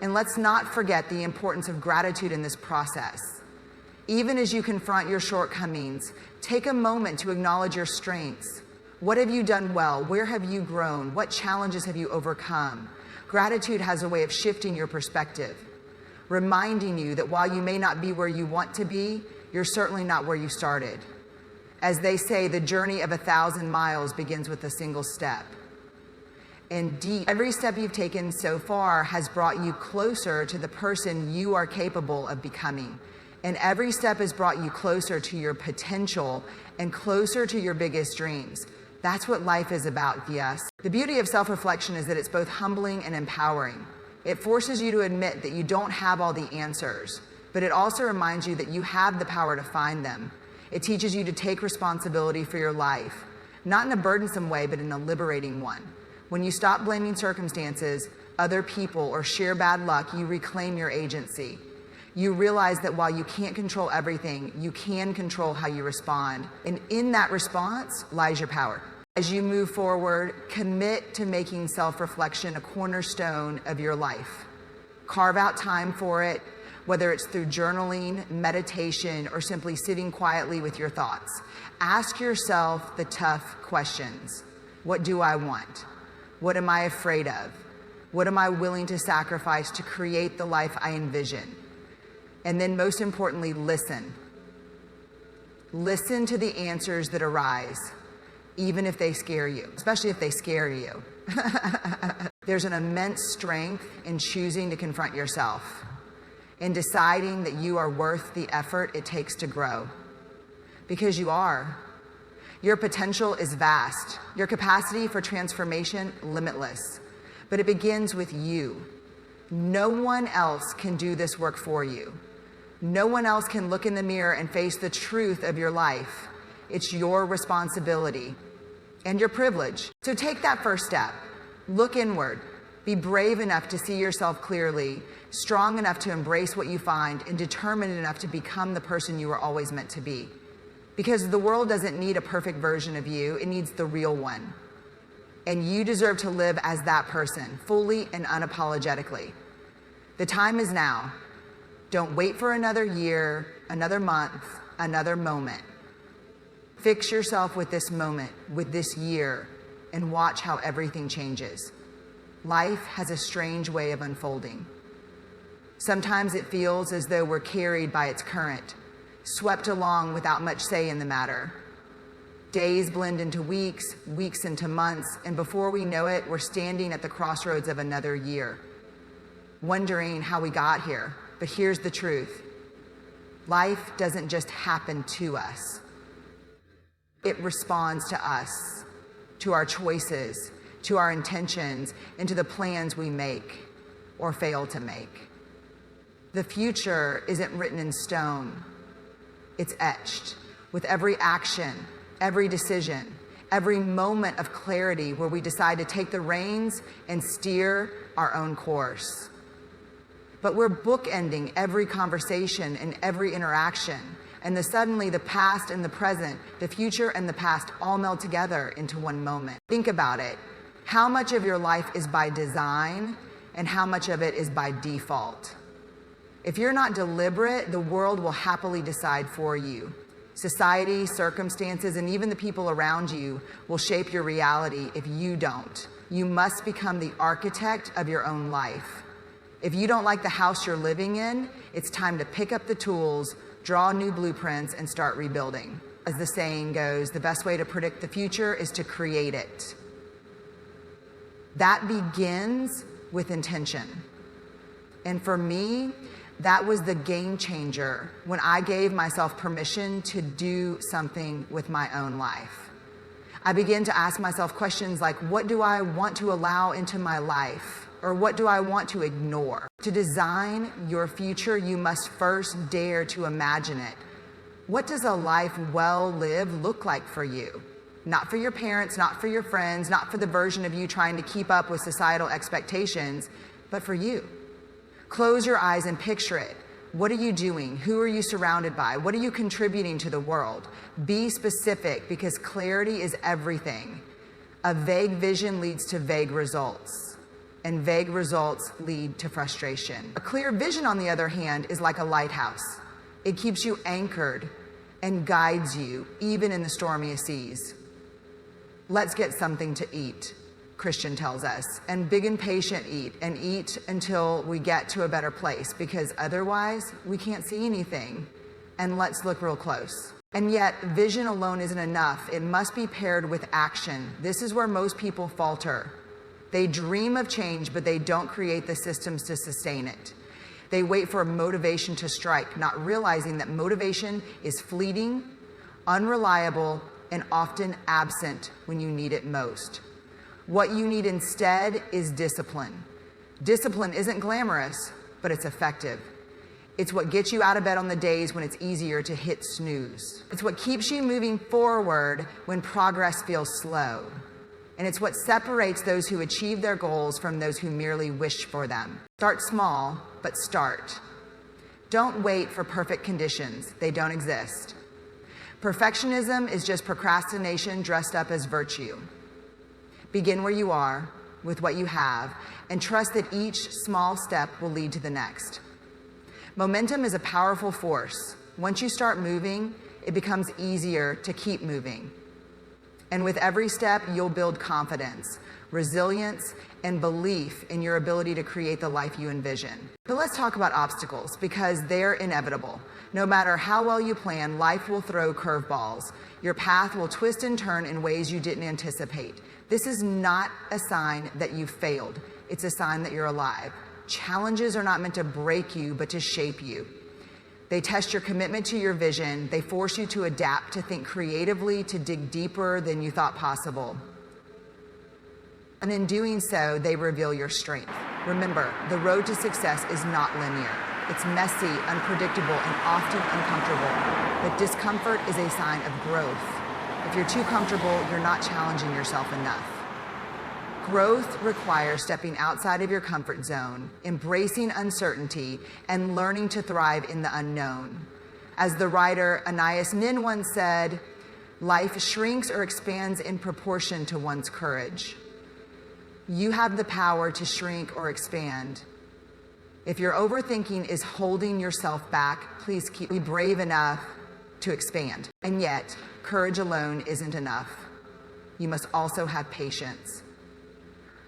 And let's not forget the importance of gratitude in this process. Even as you confront your shortcomings, take a moment to acknowledge your strengths. What have you done well? Where have you grown? What challenges have you overcome? Gratitude has a way of shifting your perspective, reminding you that while you may not be where you want to be, you're certainly not where you started. As they say, the journey of 1,000 miles begins with a single step. Indeed, every step you've taken so far has brought you closer to the person you are capable of becoming. And every step has brought you closer to your potential and closer to your biggest dreams. That's what life is about, yes. The beauty of self-reflection is that it's both humbling and empowering. It forces you to admit that you don't have all the answers, but it also reminds you that you have the power to find them. It teaches you to take responsibility for your life, not in a burdensome way, but in a liberating one. When you stop blaming circumstances, other people, or sheer bad luck, you reclaim your agency. You realize that while you can't control everything, you can control how you respond. And in that response lies your power. As you move forward, commit to making self-reflection a cornerstone of your life. Carve out time for it, whether it's through journaling, meditation, or simply sitting quietly with your thoughts. Ask yourself the tough questions. What do I want? What am I afraid of? What am I willing to sacrifice to create the life I envision? And then most importantly, listen. Listen to the answers that arise, even if they scare you, especially if they scare you. There's an immense strength in choosing to confront yourself, in deciding that you are worth the effort it takes to grow. Because you are. Your potential is vast. Your capacity for transformation, limitless. But it begins with you. No one else can do this work for you. No one else can look in the mirror and face the truth of your life. It's your responsibility and your privilege. So take that first step. Look inward. Be brave enough to see yourself clearly, strong enough to embrace what you find, and determined enough to become the person you were always meant to be. Because the world doesn't need a perfect version of you, it needs the real one. And you deserve to live as that person, fully and unapologetically. The time is now. Don't wait for another year, another month, another moment. Fix yourself with this moment, with this year, and watch how everything changes. Life has a strange way of unfolding. Sometimes it feels as though we're carried by its current, swept along without much say in the matter. Days blend into weeks, weeks into months, and before we know it, we're standing at the crossroads of another year, wondering how we got here. But here's the truth. Life doesn't just happen to us. It responds to us, to our choices, to our intentions, and to the plans we make or fail to make. The future isn't written in stone. It's etched with every action, every decision, every moment of clarity where we decide to take the reins and steer our own course. But we're bookending every conversation and every interaction, and suddenly the past and the present, the future and the past all meld together into one moment. Think about it. How much of your life is by design and how much of it is by default? If you're not deliberate, the world will happily decide for you. Society, circumstances, and even the people around you will shape your reality if you don't. You must become the architect of your own life. If you don't like the house you're living in, it's time to pick up the tools, draw new blueprints, and start rebuilding. As the saying goes, the best way to predict the future is to create it. That begins with intention. And for me, that was the game changer when I gave myself permission to do something with my own life. I began to ask myself questions like, what do I want to allow into my life? Or what do I want to ignore? To design your future, you must first dare to imagine it. What does a life well lived look like for you? Not for your parents, not for your friends, not for the version of you trying to keep up with societal expectations, but for you. Close your eyes and picture it. What are you doing? Who are you surrounded by? What are you contributing to the world? Be specific, because clarity is everything. A vague vision leads to vague results. and vague results lead to frustration. A clear vision, on the other hand, is like a lighthouse. It keeps you anchored and guides you even in the stormiest seas. Let's get something to eat, Christian tells us, and big and patient eat, and eat until we get to a better place, because otherwise we can't see anything. And let's look real close. And yet, vision alone isn't enough. It must be paired with action. This is where most people falter. They dream of change, but they don't create the systems to sustain it. They wait for motivation to strike, not realizing that motivation is fleeting, unreliable, and often absent when you need it most. What you need instead is discipline. Discipline isn't glamorous, but it's effective. It's what gets you out of bed on the days when it's easier to hit snooze. It's what keeps you moving forward when progress feels slow. And it's what separates those who achieve their goals from those who merely wish for them. Start small, but start. Don't wait for perfect conditions. They don't exist. Perfectionism is just procrastination dressed up as virtue. Begin where you are, with what you have, and trust that each small step will lead to the next. Momentum is a powerful force. Once you start moving, it becomes easier to keep moving. And with every step, you'll build confidence, resilience, and belief in your ability to create the life you envision. But let's talk about obstacles, because they're inevitable. No matter how well you plan, life will throw curveballs. Your path will twist and turn in ways you didn't anticipate. This is not a sign that you failed. It's a sign that you're alive. Challenges are not meant to break you, but to shape you. They test your commitment to your vision. They force you to adapt, to think creatively, to dig deeper than you thought possible. And in doing so, they reveal your strength. Remember, the road to success is not linear. It's messy, unpredictable, and often uncomfortable. But discomfort is a sign of growth. If you're too comfortable, you're not challenging yourself enough. Growth requires stepping outside of your comfort zone, embracing uncertainty, and learning to thrive in the unknown. As the writer Anais Nin once said, life shrinks or expands in proportion to one's courage. You have the power to shrink or expand. If your overthinking is holding yourself back, please be brave enough to expand. And yet, courage alone isn't enough. You must also have patience.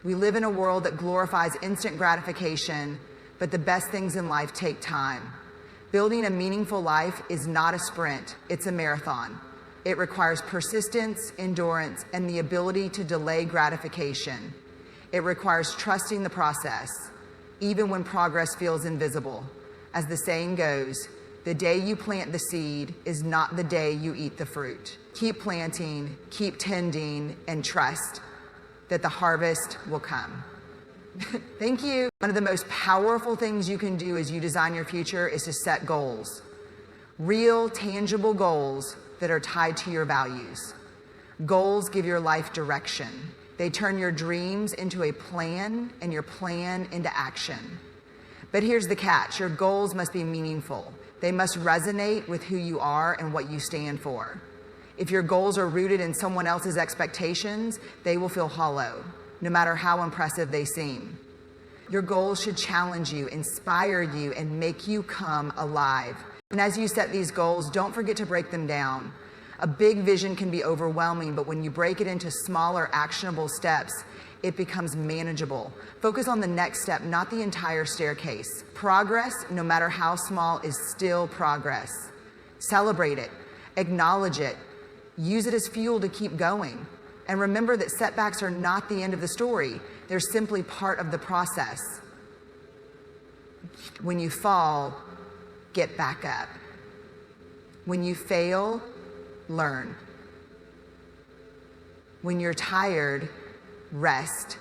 We live in a world that glorifies instant gratification, but the best things in life take time. Building a meaningful life is not a sprint, it's a marathon. It requires persistence, endurance, and the ability to delay gratification. It requires trusting the process, even when progress feels invisible. As the saying goes, the day you plant the seed is not the day you eat the fruit. Keep planting, keep tending, and trust that the harvest will come. Thank you. One of the most powerful things you can do as you design your future is to set goals. Real, tangible goals that are tied to your values. Goals give your life direction. They turn your dreams into a plan and your plan into action. But here's the catch. Your goals must be meaningful. They must resonate with who you are and what you stand for. If your goals are rooted in someone else's expectations, they will feel hollow, no matter how impressive they seem. Your goals should challenge you, inspire you, and make you come alive. And as you set these goals, don't forget to break them down. A big vision can be overwhelming, but when you break it into smaller, actionable steps, it becomes manageable. Focus on the next step, not the entire staircase. Progress, no matter how small, is still progress. Celebrate it, acknowledge it, use it as fuel to keep going. And remember that setbacks are not the end of the story. They're simply part of the process. When you fall, get back up. When you fail, learn. When you're tired, rest,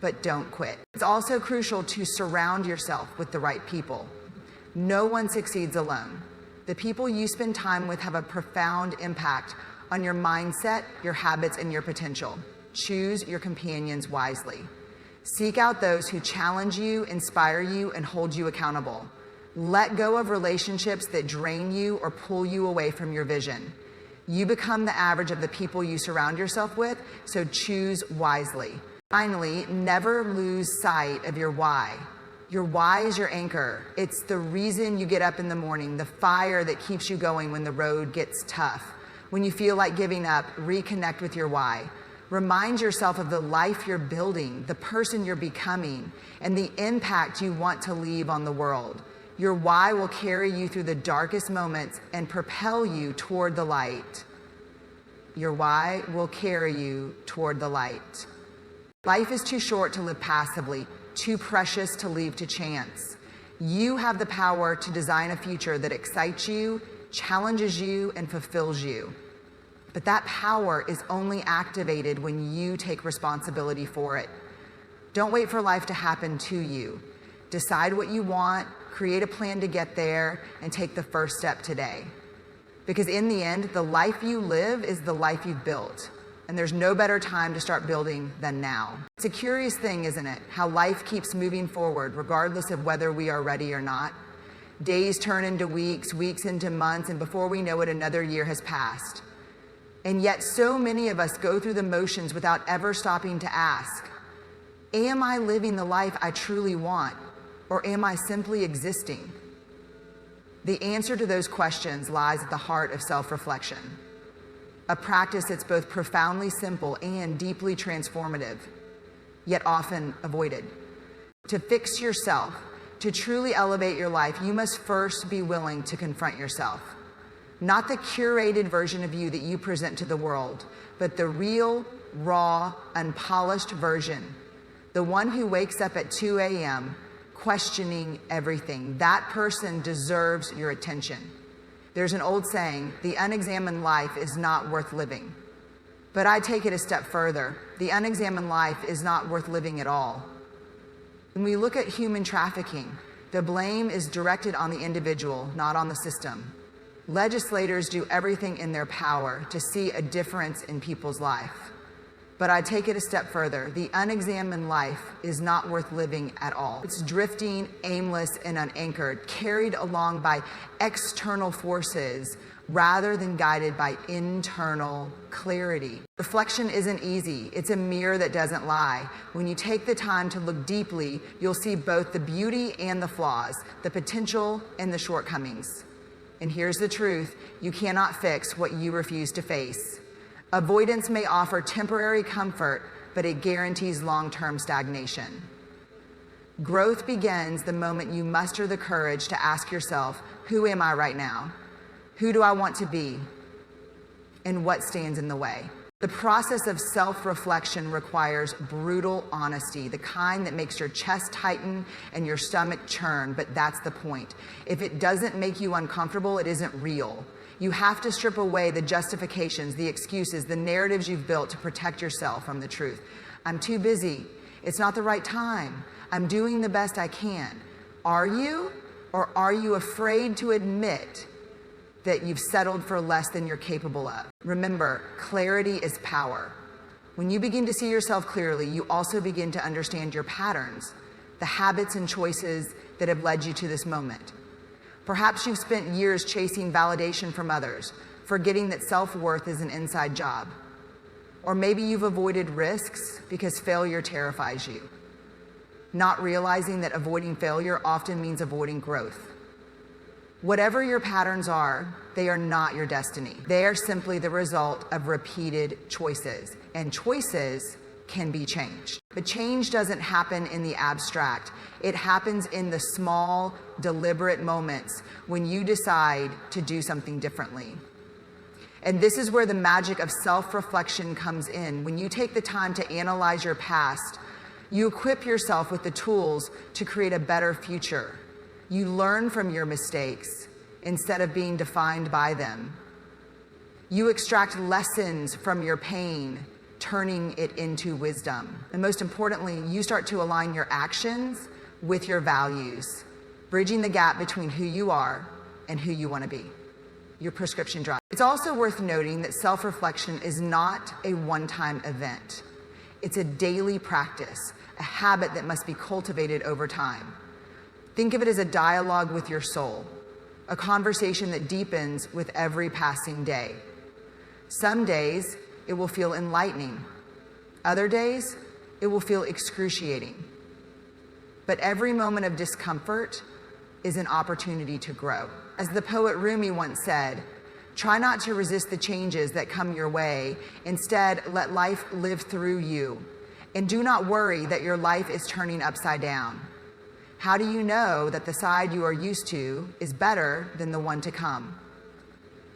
but don't quit. It's also crucial to surround yourself with the right people. No one succeeds alone. The people you spend time with have a profound impact on your mindset, your habits, and your potential. Choose your companions wisely. Seek out those who challenge you, inspire you, and hold you accountable. Let go of relationships that drain you or pull you away from your vision. You become the average of the people you surround yourself with, so choose wisely. Finally, never lose sight of your why. Your why is your anchor. It's the reason you get up in the morning, the fire that keeps you going when the road gets tough. When you feel like giving up, reconnect with your why. Remind yourself of the life you're building, the person you're becoming, and the impact you want to leave on the world. Your why will carry you through the darkest moments and propel you toward the light. Your why will carry you toward the light. Life is too short to live passively, too precious to leave to chance. You have the power to design a future that excites you, challenges you, and fulfills you. But that power is only activated when you take responsibility for it. Don't wait for life to happen to you. Decide what you want, create a plan to get there, and take the first step today. Because in the end, the life you live is the life you've built. And there's no better time to start building than now. It's a curious thing, isn't it? How life keeps moving forward, regardless of whether we are ready or not. Days turn into weeks, weeks into months, and before we know it, another year has passed. And yet so many of us go through the motions without ever stopping to ask, am I living the life I truly want, or am I simply existing? The answer to those questions lies at the heart of self-reflection, a practice that's both profoundly simple and deeply transformative, yet often avoided. To fix yourself, to truly elevate your life, you must first be willing to confront yourself. Not the curated version of you that you present to the world, but the real, raw, unpolished version. The one who wakes up at 2 a.m. questioning everything. That person deserves your attention. There's an old saying, the unexamined life is not worth living. But I take it a step further. The unexamined life is not worth living at all. When we look at human trafficking, the blame is directed on the individual, not on the system. Legislators do everything in their power to see a difference in people's life. But I take it a step further. The unexamined life is not worth living at all. It's drifting, aimless, and unanchored, carried along by external forces rather than guided by internal clarity. Reflection isn't easy. It's a mirror that doesn't lie. When you take the time to look deeply, you'll see both the beauty and the flaws, the potential and the shortcomings. And here's the truth, you cannot fix what you refuse to face. Avoidance may offer temporary comfort, but it guarantees long-term stagnation. Growth begins the moment you muster the courage to ask yourself, who am I right now? Who do I want to be? And what stands in the way? The process of self-reflection requires brutal honesty, the kind that makes your chest tighten and your stomach churn, but that's the point. If it doesn't make you uncomfortable, it isn't real. You have to strip away the justifications, the excuses, the narratives you've built to protect yourself from the truth. I'm too busy. It's not the right time. I'm doing the best I can. Are you? Or are you afraid to admit that you've settled for less than you're capable of? Remember, clarity is power. When you begin to see yourself clearly, you also begin to understand your patterns, the habits and choices that have led you to this moment. Perhaps you've spent years chasing validation from others, forgetting that self-worth is an inside job. Or maybe you've avoided risks because failure terrifies you, not realizing that avoiding failure often means avoiding growth. Whatever your patterns are, they are not your destiny. They are simply the result of repeated choices, and choices can be changed. But change doesn't happen in the abstract. It happens in the small, deliberate moments when you decide to do something differently. And this is where the magic of self-reflection comes in. When you take the time to analyze your past, you equip yourself with the tools to create a better future. You learn from your mistakes instead of being defined by them. You extract lessons from your pain, turning it into wisdom. And most importantly, you start to align your actions with your values, bridging the gap between who you are and who you want to be, your prescription drug. It's also worth noting that self-reflection is not a one-time event. It's a daily practice, a habit that must be cultivated over time. Think of it as a dialogue with your soul, a conversation that deepens with every passing day. Some days, it will feel enlightening. Other days, it will feel excruciating. But every moment of discomfort is an opportunity to grow. As the poet Rumi once said, try not to resist the changes that come your way. Instead, let life live through you. And do not worry that your life is turning upside down. How do you know that the side you are used to is better than the one to come?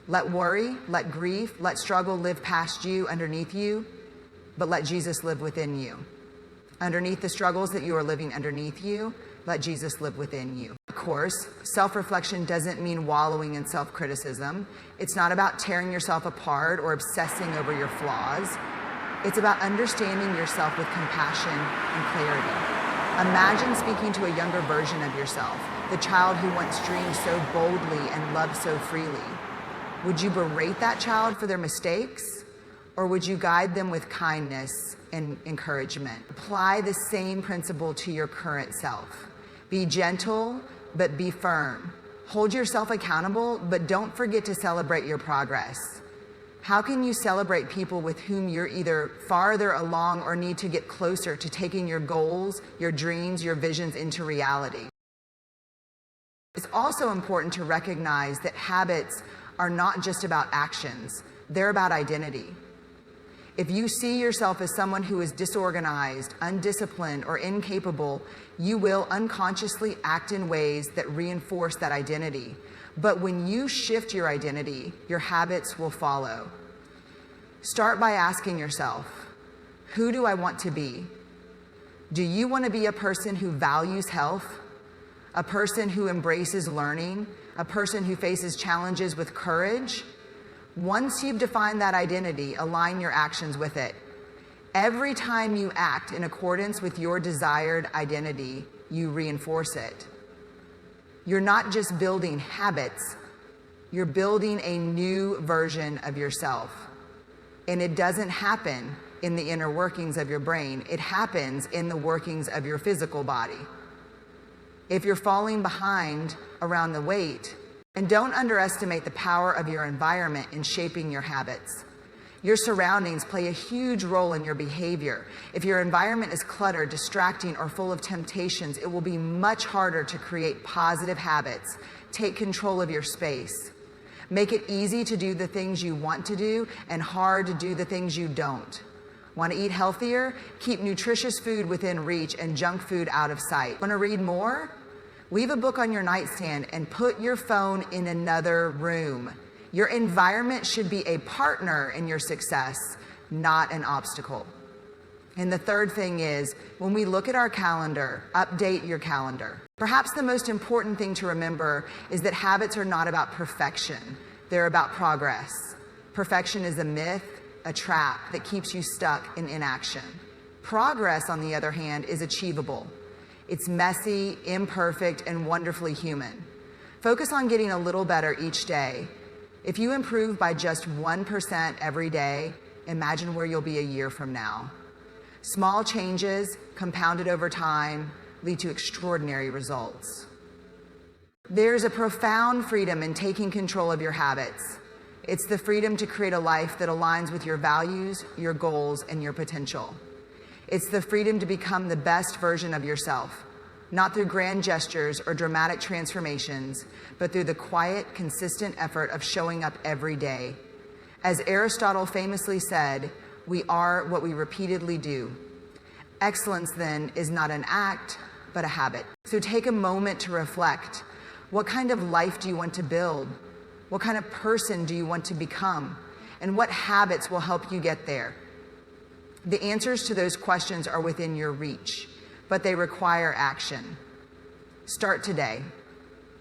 Let worry, let grief, let struggle live past you, underneath you, but let Jesus live within you. Underneath the struggles that you are living underneath you, let Jesus live within you. Of course, self-reflection doesn't mean wallowing in self-criticism. It's not about tearing yourself apart or obsessing over your flaws. It's about understanding yourself with compassion and clarity. Imagine speaking to a younger version of yourself, the child who once dreamed so boldly and loved so freely. Would you berate that child for their mistakes, or would you guide them with kindness and encouragement? Apply the same principle to your current self. Be gentle, but be firm. Hold yourself accountable, but don't forget to celebrate your progress. How can you celebrate people with whom you're either farther along or need to get closer to taking your goals, your dreams, your visions into reality? It's also important to recognize that habits are not just about actions, they're about identity. If you see yourself as someone who is disorganized, undisciplined, or incapable, you will unconsciously act in ways that reinforce that identity. But when you shift your identity, your habits will follow. Start by asking yourself, who do I want to be? Do you want to be a person who values health? A person who embraces learning? A person who faces challenges with courage? Once you've defined that identity, align your actions with it. Every time you act in accordance with your desired identity, you reinforce it. You're not just building habits, you're building a new version of yourself. And it doesn't happen in the inner workings of your brain, it happens in the workings of your physical body. If you're falling behind around the weight, and don't underestimate the power of your environment in shaping your habits. Your surroundings play a huge role in your behavior. If your environment is cluttered, distracting, or full of temptations, it will be much harder to create positive habits. Take control of your space. Make it easy to do the things you want to do and hard to do the things you don't. Want to eat healthier? Keep nutritious food within reach and junk food out of sight. Want to read more? Leave a book on your nightstand and put your phone in another room. Your environment should be a partner in your success, not an obstacle. And the third thing is, when we look at our calendar, update your calendar. Perhaps the most important thing to remember is that habits are not about perfection. They're about progress. Perfection is a myth, a trap that keeps you stuck in inaction. Progress, on the other hand, is achievable. It's messy, imperfect, and wonderfully human. Focus on getting a little better each day. If you improve by just 1% every day, imagine where you'll be a year from now. Small changes, compounded over time, lead to extraordinary results. There's a profound freedom in taking control of your habits. It's the freedom to create a life that aligns with your values, your goals, and your potential. It's the freedom to become the best version of yourself, not through grand gestures or dramatic transformations, but through the quiet, consistent effort of showing up every day. As Aristotle famously said, we are what we repeatedly do. Excellence, then, is not an act, but a habit. So take a moment to reflect. What kind of life do you want to build? What kind of person do you want to become? And what habits will help you get there? The answers to those questions are within your reach, but they require action. Start today.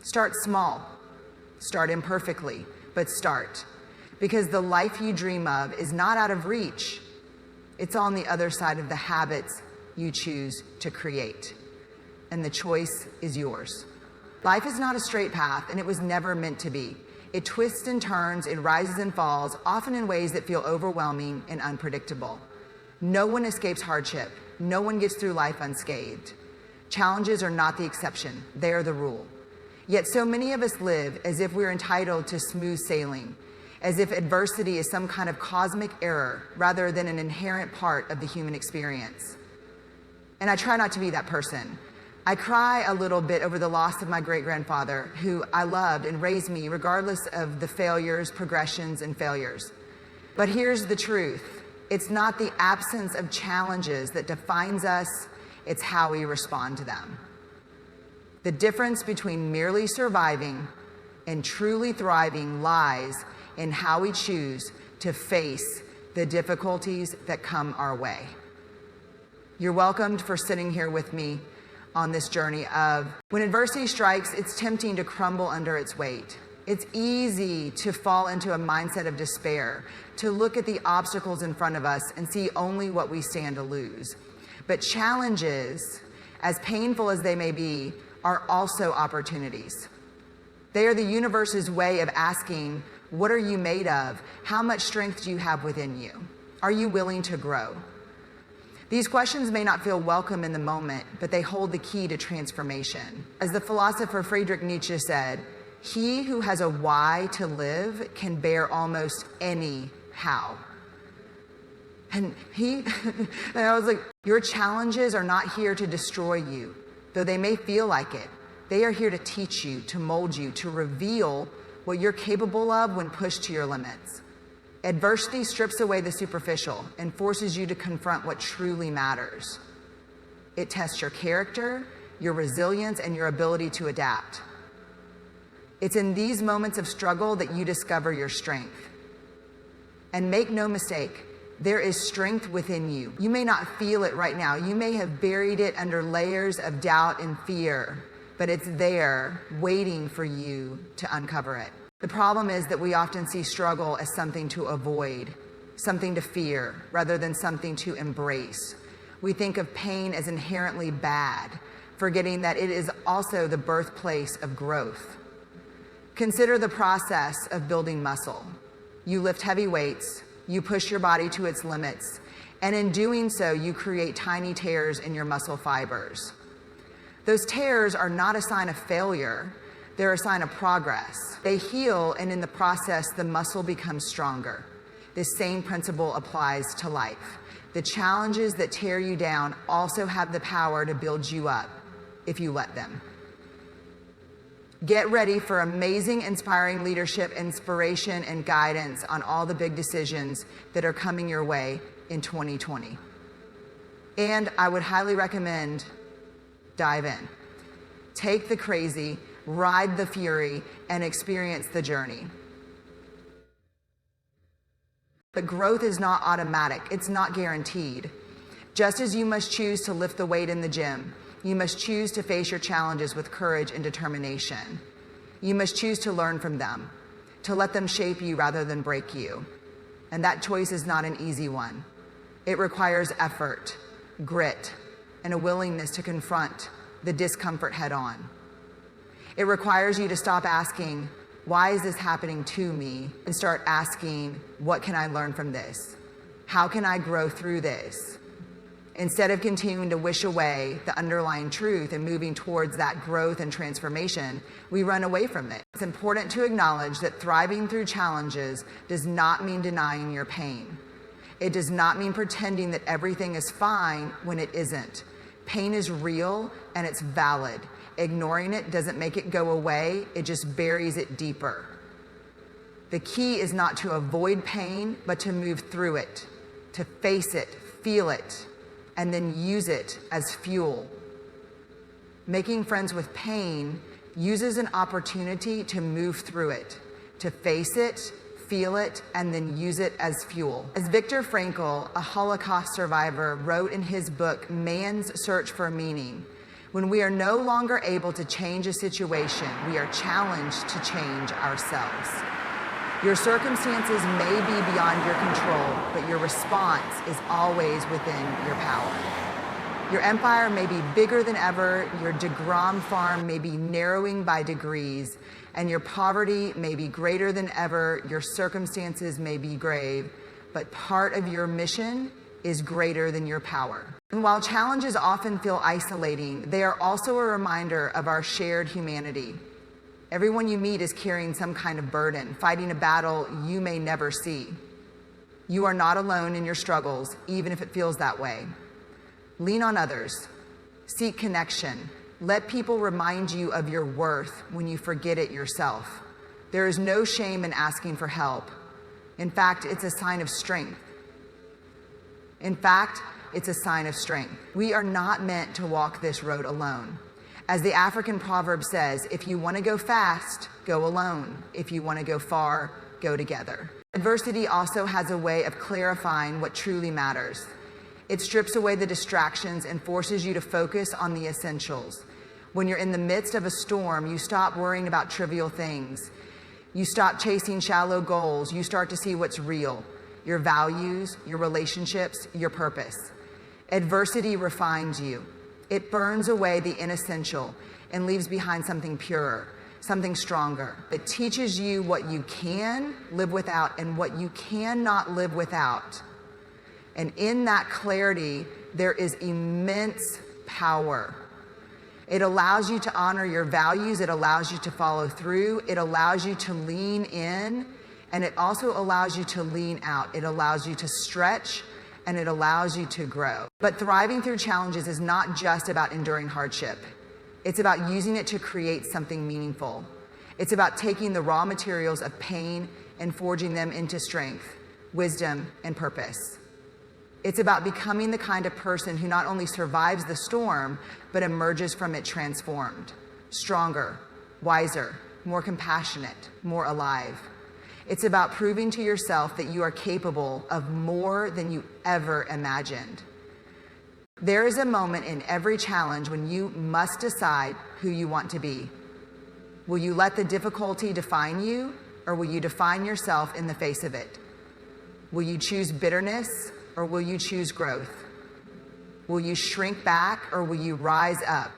Start small. Start imperfectly, but start. Because the life you dream of is not out of reach. It's on the other side of the habits you choose to create. And the choice is yours. Life is not a straight path, and it was never meant to be. It twists and turns, it rises and falls, often in ways that feel overwhelming and unpredictable. No one escapes hardship. No one gets through life unscathed. Challenges are not the exception. They are the rule. Yet so many of us live as if we're entitled to smooth sailing, as if adversity is some kind of cosmic error rather than an inherent part of the human experience. And I try not to be that person. I cry a little bit over the loss of my great-grandfather, who I loved and raised me regardless of the failures, progressions, and failures. But here's the truth. It's not the absence of challenges that defines us, it's how we respond to them. The difference between merely surviving and truly thriving lies in how we choose to face the difficulties that come our way. You're welcomed for sitting here with me on this journey of when adversity strikes, it's tempting to crumble under its weight. It's easy to fall into a mindset of despair, to look at the obstacles in front of us and see only what we stand to lose. But challenges, as painful as they may be, are also opportunities. They are the universe's way of asking, what are you made of? How much strength do you have within you? Are you willing to grow? These questions may not feel welcome in the moment, but they hold the key to transformation. As the philosopher Friedrich Nietzsche said, he who has a why to live can bear almost any how. And I was like, your challenges are not here to destroy you, though they may feel like it. They are here to teach you, to mold you, to reveal what you're capable of when pushed to your limits. Adversity strips away the superficial and forces you to confront what truly matters. It tests your character, your resilience, and your ability to adapt. It's in these moments of struggle that you discover your strength. And make no mistake, there is strength within you. You may not feel it right now. You may have buried it under layers of doubt and fear, but it's there waiting for you to uncover it. The problem is that we often see struggle as something to avoid, something to fear, rather than something to embrace. We think of pain as inherently bad, forgetting that it is also the birthplace of growth. Consider the process of building muscle. You lift heavy weights, you push your body to its limits, and in doing so, you create tiny tears in your muscle fibers. Those tears are not a sign of failure, they're a sign of progress. They heal, and in the process, the muscle becomes stronger. This same principle applies to life. The challenges that tear you down also have the power to build you up if you let them. Get ready for amazing, inspiring leadership, inspiration, and guidance on all the big decisions that are coming your way in 2020. And I would highly recommend dive in. Take the crazy, ride the fury, and experience the journey. But growth is not automatic. It's not guaranteed. Just as you must choose to lift the weight in the gym, you must choose to face your challenges with courage and determination. You must choose to learn from them, to let them shape you rather than break you. And that choice is not an easy one. It requires effort, grit, and a willingness to confront the discomfort head on. It requires you to stop asking, why is this happening to me? And start asking, what can I learn from this? How can I grow through this? Instead of continuing to wish away the underlying truth and moving towards that growth and transformation, we run away from it. It's important to acknowledge that thriving through challenges does not mean denying your pain. It does not mean pretending that everything is fine when it isn't. Pain is real and it's valid. Ignoring it doesn't make it go away, it just buries it deeper. The key is not to avoid pain, but to move through it, to face it, feel it, and then use it as fuel. Making friends with pain uses an opportunity to move through it, to face it, feel it, and then use it as fuel. As Viktor Frankl, a Holocaust survivor, wrote in his book, Man's Search for Meaning, when we are no longer able to change a situation, we are challenged to change ourselves. Your circumstances may be beyond your control, but your response is always within your power. Your empire may be bigger than ever, your DeGrom farm may be narrowing by degrees, and your poverty may be greater than ever, your circumstances may be grave, but part of your mission is greater than your power. And while challenges often feel isolating, they are also a reminder of our shared humanity. Everyone you meet is carrying some kind of burden, fighting a battle you may never see. You are not alone in your struggles, even if it feels that way. Lean on others. Seek connection. Let people remind you of your worth when you forget it yourself. There is no shame in asking for help. In fact, it's a sign of strength. We are not meant to walk this road alone. As the African proverb says, if you want to go fast, go alone. If you want to go far, go together. Adversity also has a way of clarifying what truly matters. It strips away the distractions and forces you to focus on the essentials. When you're in the midst of a storm, you stop worrying about trivial things. You stop chasing shallow goals. You start to see what's real, your values, your relationships, your purpose. Adversity refines you. It burns away the inessential and leaves behind something purer, something stronger. It teaches you what you can live without and what you cannot live without. And in that clarity, there is immense power. It allows you to honor your values. It allows you to follow through. It allows you to lean in, and it also allows you to lean out. It allows you to stretch, and it allows you to grow. But thriving through challenges is not just about enduring hardship. It's about using it to create something meaningful. It's about taking the raw materials of pain and forging them into strength, wisdom, and purpose. It's about becoming the kind of person who not only survives the storm, but emerges from it transformed, stronger, wiser, more compassionate, more alive. It's about proving to yourself that you are capable of more than you ever imagined. There is a moment in every challenge when you must decide who you want to be. Will you let the difficulty define you, or will you define yourself in the face of it? Will you choose bitterness, or will you choose growth? Will you shrink back, or will you rise up?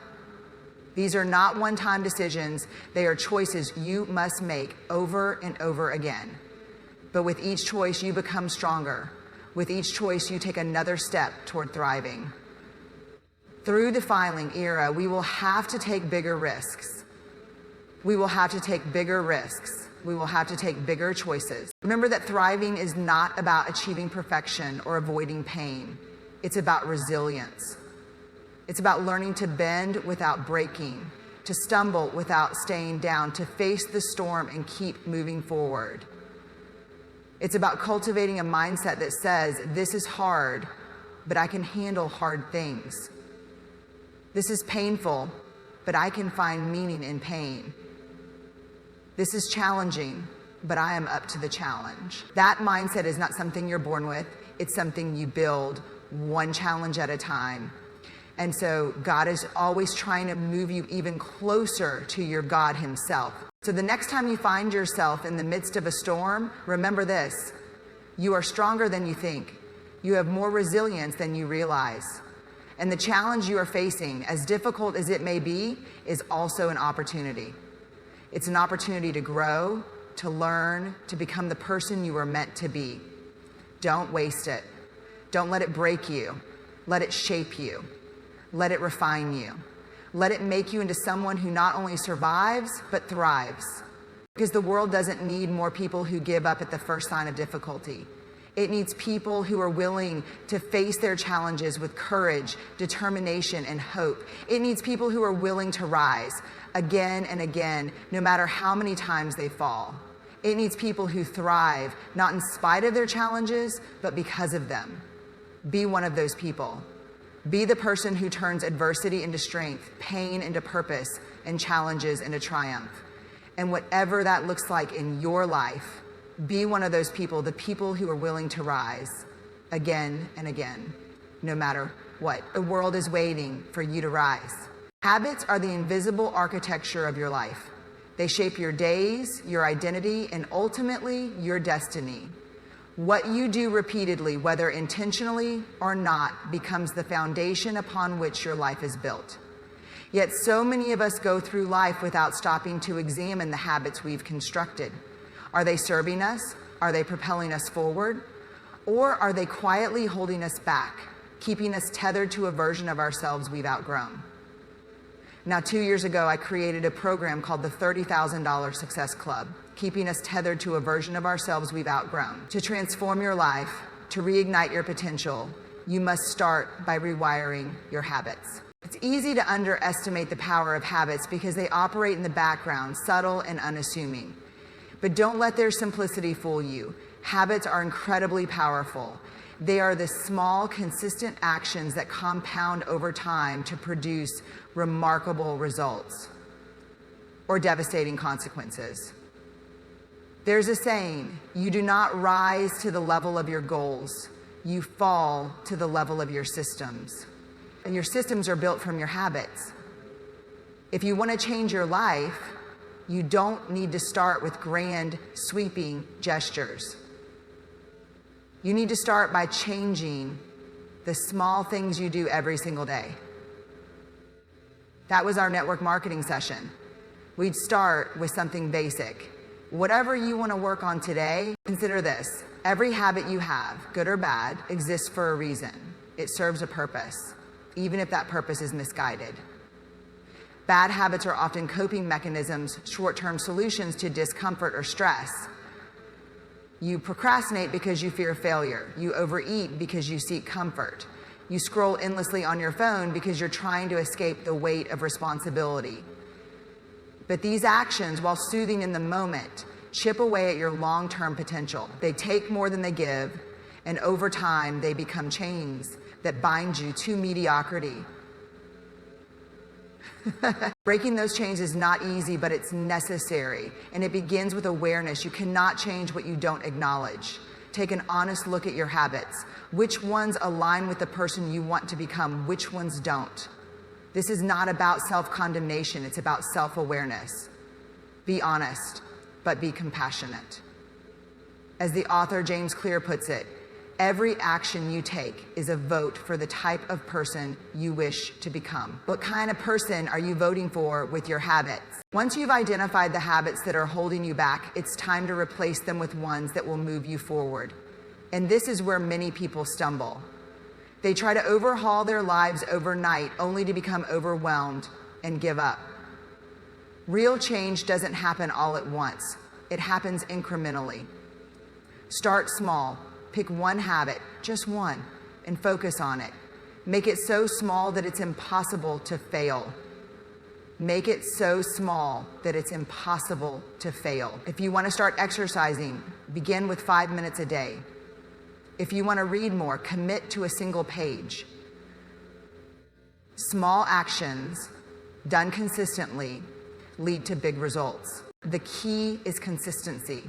These are not one-time decisions. They are choices you must make over and over again. But with each choice, you become stronger. With each choice, you take another step toward thriving. Through the filing era, we will have to take bigger risks. We will have to take bigger risks. We will have to take bigger choices. Remember that thriving is not about achieving perfection or avoiding pain. It's about resilience. It's about learning to bend without breaking, to stumble without staying down, to face the storm and keep moving forward. It's about cultivating a mindset that says, this is hard, but I can handle hard things. This is painful, but I can find meaning in pain. This is challenging, but I am up to the challenge. That mindset is not something you're born with. It's something you build one challenge at a time. And so God is always trying to move you even closer to your God himself. So the next time you find yourself in the midst of a storm, remember this: you are stronger than you think. You have more resilience than you realize. And the challenge you are facing, as difficult as it may be, is also an opportunity. It's an opportunity to grow, to learn, to become the person you were meant to be. Don't waste it. Don't let it break you. Let it shape you. Let it refine you. Let it make you into someone who not only survives, but thrives. Because the world doesn't need more people who give up at the first sign of difficulty. It needs people who are willing to face their challenges with courage, determination, and hope. It needs people who are willing to rise again and again, no matter how many times they fall. It needs people who thrive, not in spite of their challenges, but because of them. Be one of those people. Be the person who turns adversity into strength, pain into purpose, and challenges into triumph. And whatever that looks like in your life, be one of those people, the people who are willing to rise again and again, no matter what. The world is waiting for you to rise. Habits are the invisible architecture of your life. They shape your days, your identity, and ultimately your destiny. What you do repeatedly, whether intentionally or not, becomes the foundation upon which your life is built. Yet so many of us go through life without stopping to examine the habits we've constructed. Are they serving us? Are they propelling us forward? Or are they quietly holding us back, keeping us tethered to a version of ourselves we've outgrown? Now, 2 years ago, I created a program called the $30,000 Success Club, keeping us tethered to a version of ourselves we've outgrown. To transform your life, to reignite your potential, you must start by rewiring your habits. It's easy to underestimate the power of habits because they operate in the background, subtle and unassuming. But don't let their simplicity fool you. Habits are incredibly powerful. They are the small, consistent actions that compound over time to produce remarkable results or devastating consequences. There's a saying, you do not rise to the level of your goals, you fall to the level of your systems. And your systems are built from your habits. If you want to change your life, you don't need to start with grand, sweeping gestures. You need to start by changing the small things you do every single day. That was our network marketing session. We'd start with something basic. Whatever you want to work on today, consider this. Every habit you have, good or bad, exists for a reason. It serves a purpose, even if that purpose is misguided. Bad habits are often coping mechanisms, short-term solutions to discomfort or stress. You procrastinate because you fear failure. You overeat because you seek comfort. You scroll endlessly on your phone because you're trying to escape the weight of responsibility. But these actions, while soothing in the moment, chip away at your long-term potential. They take more than they give, and over time, they become chains that bind you to mediocrity. Breaking those chains is not easy, but it's necessary, and it begins with awareness. You cannot change what you don't acknowledge. Take an honest look at your habits. Which ones align with the person you want to become? Which ones don't? This is not about self-condemnation, it's about self-awareness. Be honest, but be compassionate. As the author James Clear puts it, every action you take is a vote for the type of person you wish to become. What kind of person are you voting for with your habits? Once you've identified the habits that are holding you back, it's time to replace them with ones that will move you forward. And this is where many people stumble. They try to overhaul their lives overnight only to become overwhelmed and give up. Real change doesn't happen all at once. It happens incrementally. Start small. Pick one habit, just one, and focus on it. Make it so small that it's impossible to fail. Make it so small that it's impossible to fail. If you want to start exercising, begin with 5 minutes a day. If you want to read more, commit to a single page. Small actions done consistently lead to big results. The key is consistency.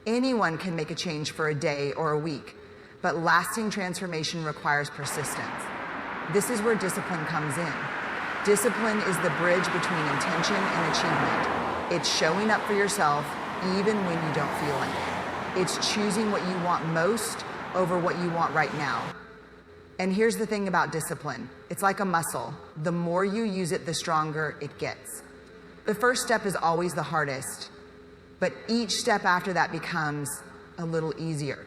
Anyone can make a change for a day or a week, but lasting transformation requires persistence. This is where discipline comes in. Discipline is the bridge between intention and achievement. It's showing up for yourself even when you don't feel like it. It's choosing what you want most over what you want right now. And here's the thing about discipline. It's like a muscle. The more you use it, the stronger it gets. The first step is always the hardest, but each step after that becomes a little easier.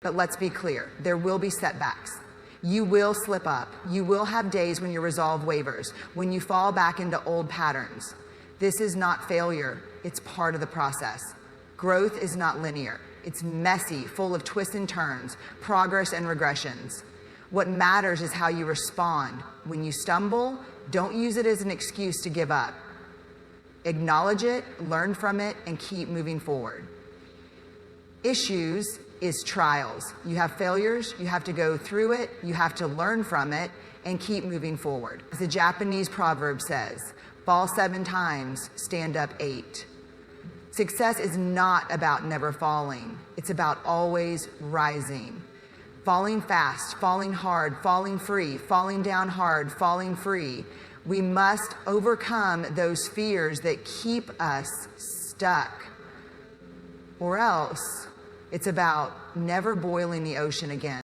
But let's be clear, there will be setbacks. You will slip up. You will have days when your resolve wavers, when you fall back into old patterns. This is not failure. It's part of the process. Growth is not linear. It's messy, full of twists and turns, progress and regressions. What matters is how you respond. When you stumble, don't use it as an excuse to give up. Acknowledge it, learn from it, and keep moving forward. Issues is trials. You have failures, you have to go through it, you have to learn from it, and keep moving forward. As the Japanese proverb says, fall 7 times, stand up 8. Success is not about never falling. It's about always rising. Falling fast, falling hard, falling free, falling down hard, falling free. We must overcome those fears that keep us stuck. Or else, it's about never boiling the ocean again.